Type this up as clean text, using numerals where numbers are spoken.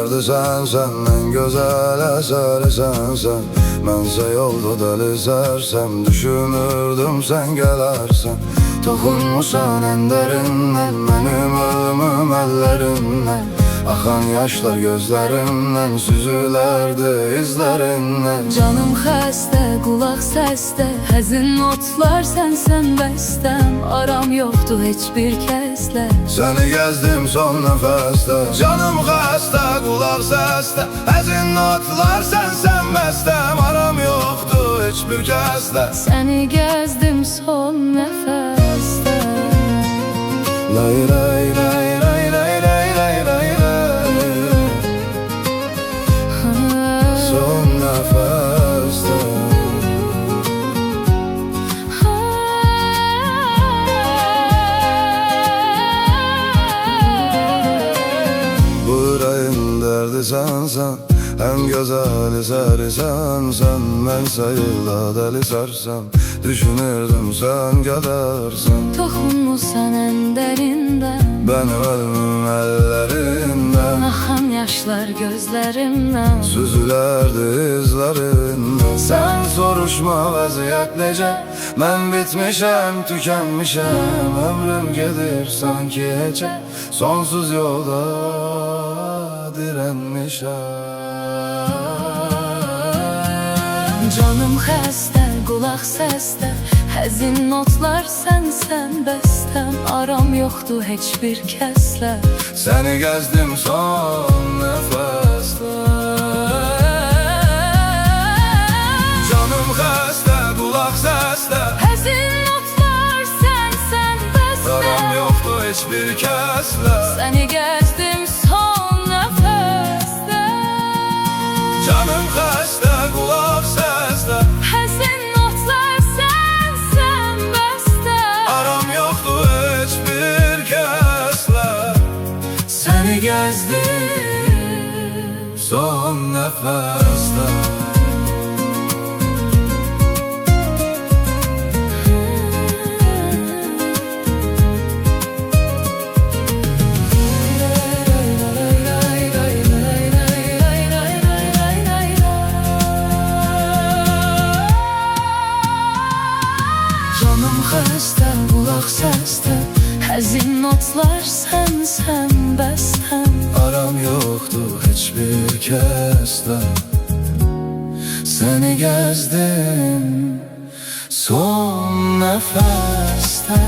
derdi sensen, en güzel eseri sensen. Mənsə yolda deli sərsəm, düşünürdüm sen gelersen. Toxunmusan en derinden, benim ölümüm ellerinden. Akan yaşlar gözlerimden, süzülerdi izlerinden. Canım xəstə, qulaq səsdə, həzin notlar sənsən bəstəm. Aram yoxdur heç bir kəslə. Seni gezdim son nefeste. Canım xəstə, qulaq səsdə, həzin notlar sənsən bəstəm. Aram yoxdur heç bir kəslə. Səni gəzdim son nəfəsdə. Lay lay lay lay lay lay lay lay lay. Son nefeste. Bu yüreğin derdi sensen, en güzel eseri sensen. Ben sayıla deli sersem, düşünürdüm sen gelirsen. Toxunmusan ən dərindən, Benim ölümüm ellerinden. axan yaşlar gözlərimdən. Süzülerdi izlerinden. Sen soruşma vaziyet nece, ben bitmişem, tükenmişem. Ömrüm gelir sanki hece, sonsuz yolda direnmişem. Canım xəstə, qulaq səsdə, həzin notlar sənsən bəstəm. Aram yoxdur heç bir kəslə. Seni gezdim son nefeste. Canım xəstə, qulaq səsdə, Həzin notlar sənsən bəstəm. aram yoxdur heç bir kəslə. Səni gəzdim son nəfəsdə. Canım xəstə, qulaq səsdə, Həzin notlar sənsən bəstəm. aram yoxdur heç bir kəslə. Səni gəzdim son nəfəsdə. Canım xəstə, qulaq səsdə, həzin notlar sənsən bəstəm. Aram yoxdur heç bir kəslə. Səni gəzdim son nəfəsdə.